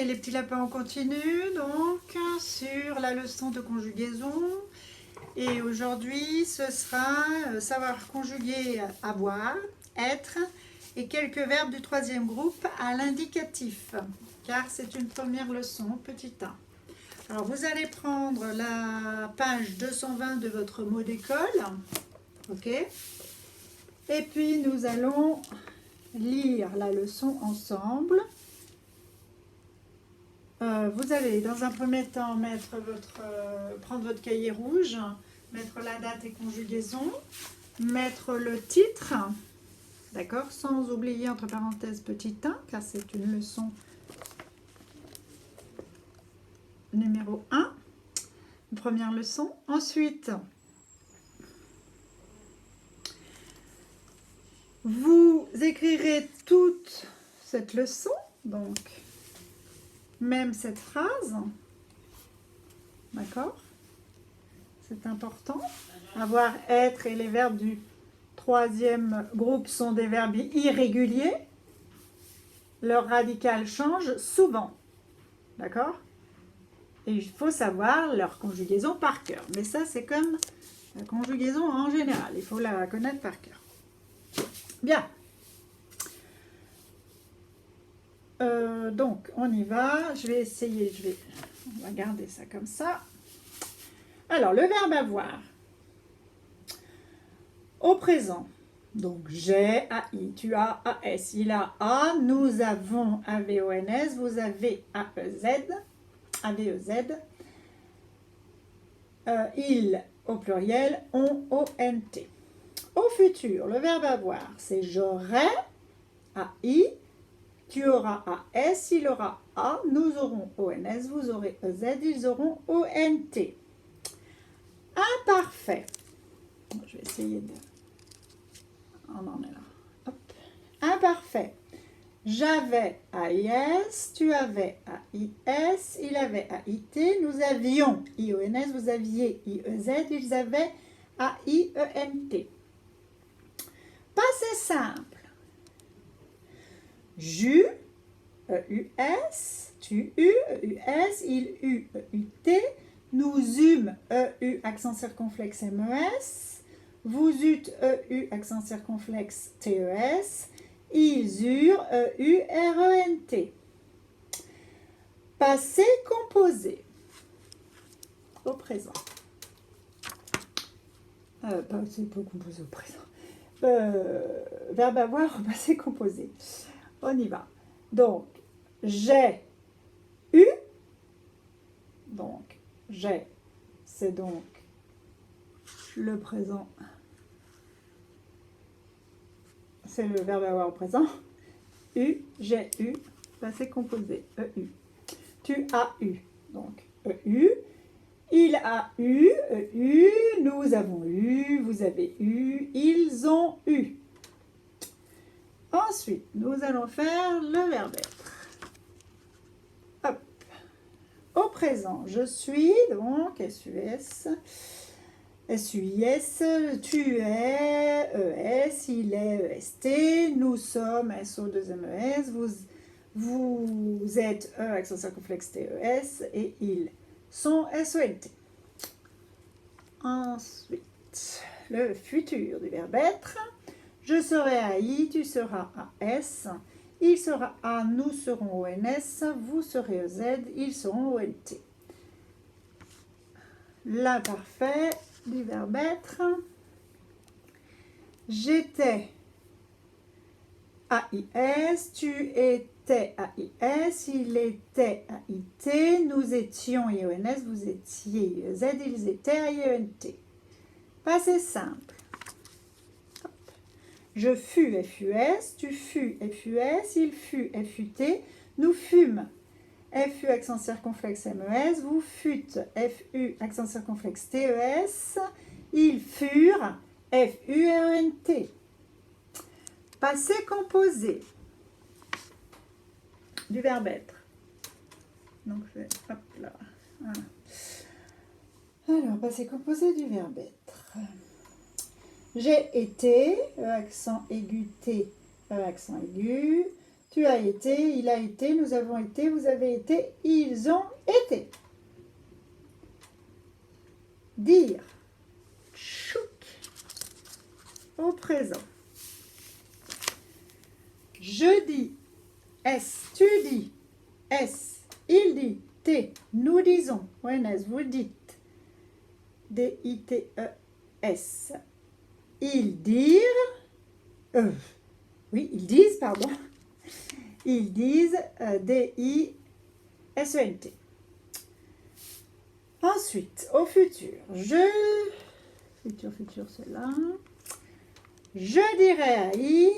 Allez, les petits lapins, on continue donc sur la leçon de conjugaison. Et aujourd'hui, ce sera savoir conjuguer avoir, être et quelques verbes du troisième groupe à l'indicatif, car c'est une première leçon, petit 1. Alors, vous allez prendre la page 220 de votre mot d'école, ok? Et puis, nous allons lire la leçon ensemble. Vous allez dans un premier temps prendre votre cahier rouge, mettre la date et conjugaison, mettre le titre, d'accord, sans oublier entre parenthèses petit 1, car c'est une leçon numéro 1, une première leçon. Ensuite, vous écrirez toute cette leçon, donc même cette phrase, d'accord? C'est important. Avoir, être et les verbes du troisième groupe sont des verbes irréguliers. Leur radical change souvent, d'accord? Et il faut savoir leur conjugaison par cœur. Mais ça, c'est comme la conjugaison en général. Il faut la connaître par cœur. Bien. Donc, on y va. Je vais essayer. On va garder ça comme ça. Alors, le verbe avoir. Au présent. Donc, j'ai, AI, tu as, AS, il a, A, nous avons, AVONS, vous avez, AEZ, AVEZ. Il, au pluriel, on, ONT. Au futur, le verbe avoir, c'est j'aurai, AI, tu auras AS, il aura A, nous aurons ONS, vous aurez EZ, ils auront ONT. Imparfait. Je vais essayer de... On en est là. Hop. Imparfait. J'avais AIS, tu avais AIS, il avait AIT, nous avions IONS, vous aviez IEZ, ils avaient AIENT. Passé simple. J'eus, EUS, tu eus, EUS, il eut, EUT, nous eûmes, EU, accent circonflexe MES, vous eûtes, EU, accent circonflexe TES, ils eurent, EURENT. Passé composé. Au présent. Passé composé au présent. Verbe avoir au passé composé. On y va. Donc, j'ai eu. Donc, j'ai, c'est donc le présent. C'est le verbe avoir au présent. Eu, j'ai eu, passé composé. EU. Tu as eu. Donc, EU. Il a eu, EU. Nous avons eu, vous avez eu, ils ont eu. Ensuite, nous allons faire le verbe être. Hop. Au présent, je suis, donc, SUS, SUIS, tu es, ES, il est, EST, nous sommes, SO2MES, vous êtes, E, accent circonflexe TES, et ils sont, SONT. Ensuite, le futur du verbe être. Je serai AI, tu seras AS, il sera A, nous serons ONS, vous serez EZ, ils seront ONT. L'imparfait du verbe être. J'étais AIS, tu étais AIS, il était AIT, nous étions IONS, vous étiez IEZ, ils étaient IENT. Passé simple. Je fus FUS, tu fus FUS, il fut FUT, nous fûmes FU accent circonflexe MES, vous fûtes FU accent circonflexe TES, ils furent FURENT. Passé composé du verbe être. Donc je vais, hop là. Voilà. Alors, passé composé du verbe être. J'ai été, accent aigu T, accent aigu. Tu as été, il a été, nous avons été, vous avez été, ils ont été. Dire. Chouk. Au présent. Je dis. S. Tu dis. S. Il dit. T. Nous disons. ONS. Vous dites. D-I-T-E-S. Ils dirent. Oui, ils disent, pardon. Ils disent D-I-S-E-N-T. Ensuite, au futur, futur, c'est là. Je dirai à I,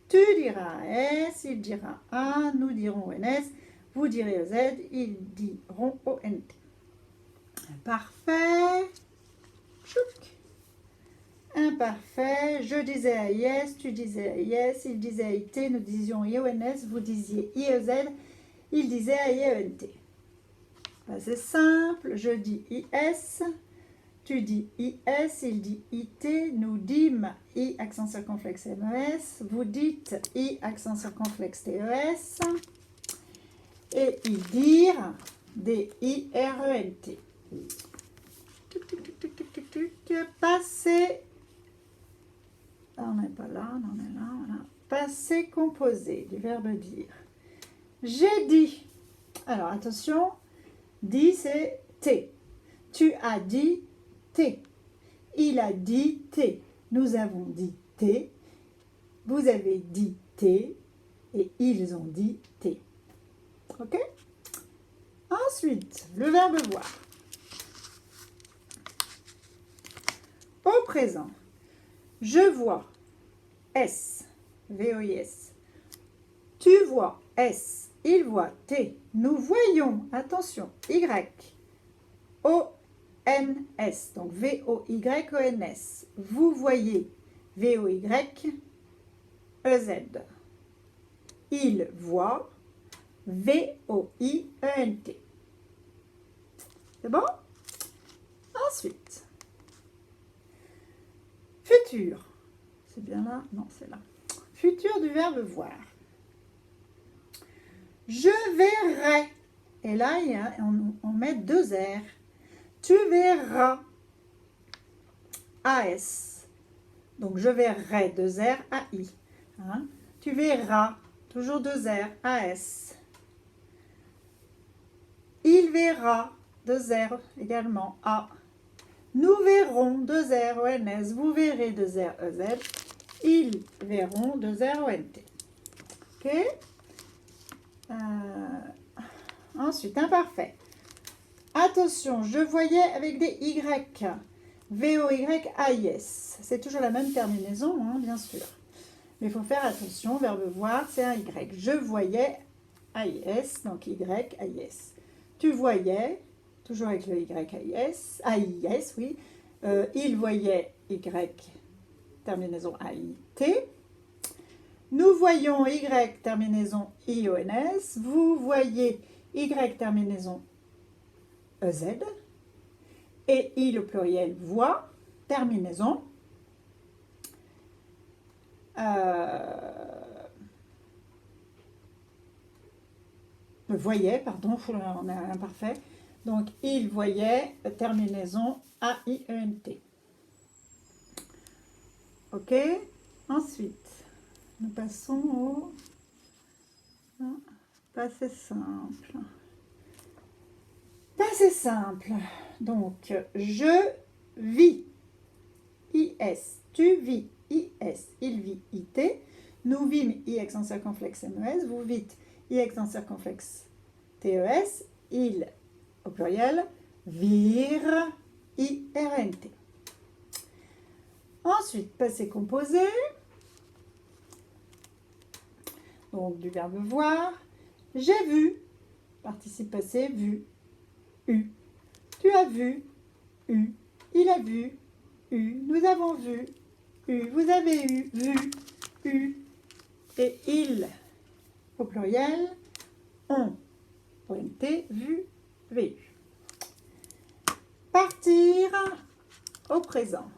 tu diras à S, il dira A, nous dirons NS, vous direz Z, ils diront ONT. Parfait. Chouk. Imparfait. Je disais à IS, tu disais à IS, il disait à IT, nous disions IONS, vous disiez IEZ, il disait à IENT. C'est simple. Je dis IS, tu dis IS, il dit IT, nous dîmes I accent circonflexe MES, vous dites I accent circonflexe TES, et ils dirent D-I-R-E-N-T. Passé. On n'est pas là, on est là, voilà. Passé composé du verbe dire. J'ai dit. Alors attention, dit c'est T. Tu as dit T. Il a dit T. Nous avons dit T. Vous avez dit T. Et ils ont dit T. Ok? Ensuite, le verbe voir. Au présent, je vois S, V-O-I-S. Tu vois S, il voit T. Nous voyons, attention, Y, O-N-S. Donc V-O-Y-O-N-S. Vous voyez V-O-Y-E-Z. Il voit V-O-I-E-N-T. C'est bon? Ensuite, futur. C'est bien là? Non, c'est là. Futur du verbe voir. Je verrai. Et là, on met deux R. Tu verras. AS. Donc, je verrai, deux R, AI. Hein? Tu verras. Toujours deux R, AS. Il verra. Deux R également, A. Nous verrons, deux R, ONS. Vous verrez, deux R, EZ. Ils verront, deux R, ONT. Ok? Ensuite, imparfait. Attention, je voyais avec des Y. V-O-Y-A-I-S. C'est toujours la même terminaison, hein, bien sûr. Mais il faut faire attention, verbe voir, c'est un Y. Je voyais A-I-S, donc Y, A-I-S. Tu voyais, toujours avec le Y, A-I-S, A-I-S, oui. Il voyait Y, terminaison A-I-T. Nous voyons Y, terminaison I-O-N-S. Vous voyez Y, terminaison E-Z. Et I, le pluriel, voit, terminaison voyait, pardon, on a imparfait. Donc, il voyait, terminaison A-I-E-N-T. Ok? Ensuite, nous passons au passé simple. Passé simple. Donc, je vis. I-S. Tu vis. I-S. Il vit. I-T. Nous vîmes. I accent circonflexe M-E-S. Vous vîtes. I accent circonflexe T-E-S. Il, au pluriel, virent. I-R-N-T. Ensuite, passé composé. Donc, du verbe voir. J'ai vu. Participe passé, vu. U. Tu as vu. U. Il a vu. U. Nous avons vu. U. Vous avez eu. Vu. U. Et il, au pluriel, ont. Pointé, vu, vu. Partir au présent.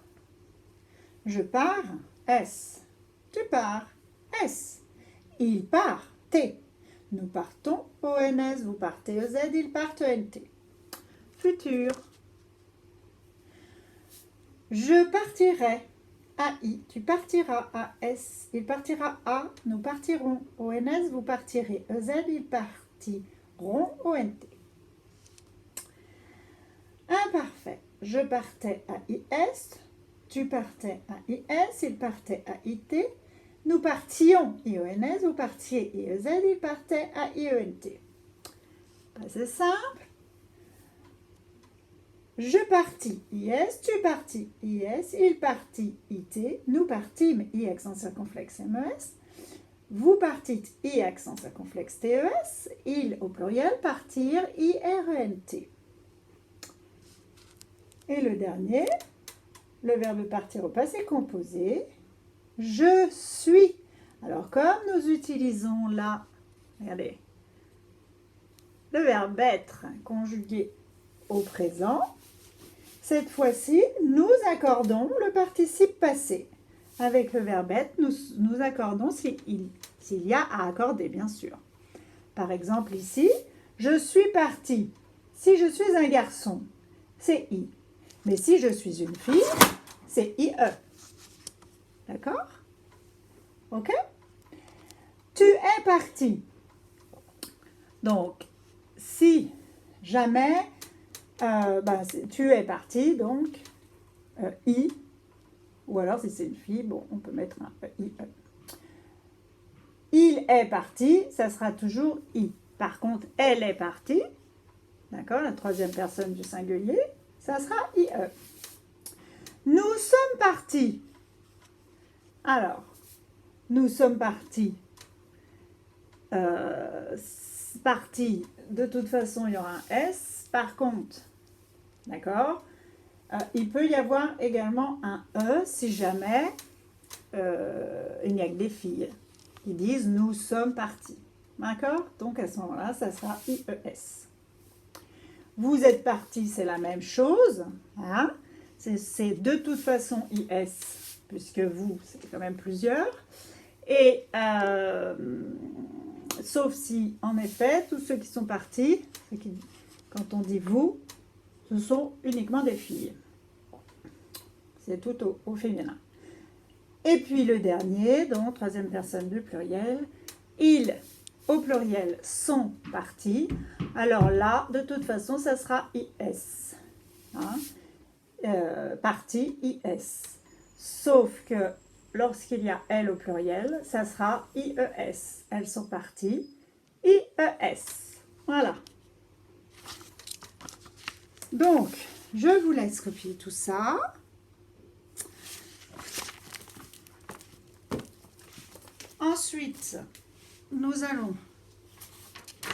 Je pars. S. Tu pars. S. Il part. T. Nous partons ONS, vous partez EZ, ils partent ENT. Futur. Je partirai AI, tu partiras AS, il partira A, nous partirons ONS, vous partirez EZ, ils partiront ONT. Imparfait. Je partais à IS, tu partais à IS, il partait à IT, nous partions IONS, vous partiez IEZ, il partait à IENT. C'est simple. Je partis IS, tu partis IS, il partit IT, nous partîmes I accent circonflexe MES, vous partîtes I accent circonflexe TES, ils au pluriel partirent IRENT. Et le dernier, le verbe partir au passé composé, je suis. Alors comme nous utilisons là, regardez, le verbe être conjugué au présent, cette fois-ci, nous accordons le participe passé. Avec le verbe être, nous accordons s'il y a à accorder, bien sûr. Par exemple ici, je suis parti. Si je suis un garçon, c'est I. Mais si je suis une fille, c'est IE. D'accord? Ok? Tu es parti. Donc, si jamais tu es parti, donc I, ou alors si c'est une fille, bon, on peut mettre un IE. Il est parti, ça sera toujours I. Par contre, elle est partie, d'accord, la troisième personne du singulier, ça sera IE. Nous sommes partis. Alors, nous sommes partis. Parti, de toute façon, il y aura un S. Par contre, d'accord, il peut y avoir également un E si jamais il n'y a que des filles qui disent nous sommes partis. D'accord? Donc à ce moment-là, ça sera IES. Vous êtes partis, c'est la même chose. Hein? C'est de toute façon IS, puisque vous, c'est quand même plusieurs. Et sauf si, en effet, tous ceux qui sont partis, quand on dit vous, ce sont uniquement des filles. C'est tout au féminin. Et puis le dernier, donc troisième personne du pluriel, ils, au pluriel, sont partis. Alors là, de toute façon, ça sera IS. Hein? Parti, IS. Sauf que lorsqu'il y a elles au pluriel, ça sera IES. Elles sont parties, IES. Voilà. Donc, je vous laisse copier tout ça. Ensuite, nous allons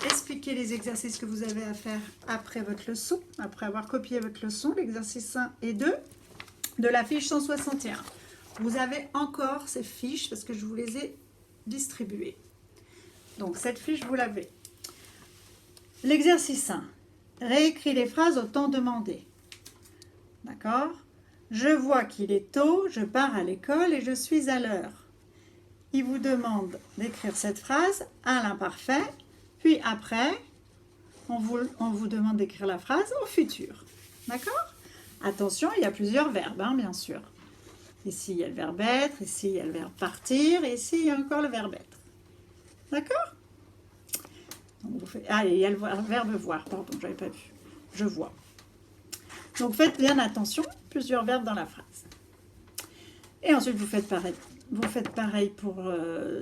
expliquer les exercices que vous avez à faire après votre leçon, après avoir copié votre leçon, l'exercice 1 et 2 de la fiche 161. Vous avez encore ces fiches parce que je vous les ai distribuées. Donc, cette fiche, vous l'avez. L'exercice 1. Réécris les phrases au temps demandé. D'accord? Je vois qu'il est tôt, je pars à l'école et je suis à l'heure. Il vous demande d'écrire cette phrase à l'imparfait, puis après, on vous demande d'écrire la phrase au futur. D'accord? Attention, il y a plusieurs verbes, hein, bien sûr. Ici, il y a le verbe être, ici, il y a le verbe partir, et ici, il y a encore le verbe être. D'accord? Ah, il y a le verbe voir, pardon, je n'avais pas vu. Je vois. Donc, faites bien attention, plusieurs verbes dans la phrase. Et ensuite, vous faites pareil pour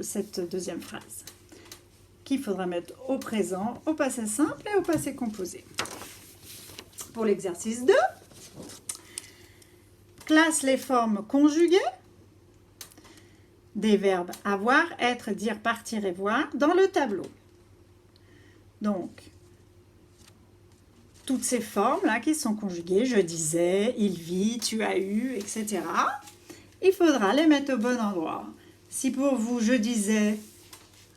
cette deuxième phrase, qu'il faudra mettre au présent, au passé simple et au passé composé. Pour l'exercice 2, classe les formes conjuguées des verbes avoir, être, dire, partir et voir dans le tableau. Donc, toutes ces formes-là qui sont conjuguées, je disais, il vit, tu as eu, etc., il faudra les mettre au bon endroit. Si pour vous, je disais,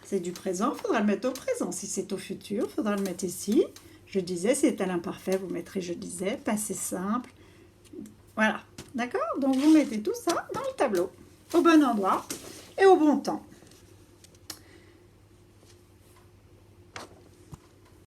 c'est du présent, il faudra le mettre au présent. Si c'est au futur, il faudra le mettre ici. Je disais, c'est à l'imparfait, vous mettrez je disais, passé simple. Voilà, d'accord? Donc, vous mettez tout ça dans le tableau, au bon endroit et au bon temps.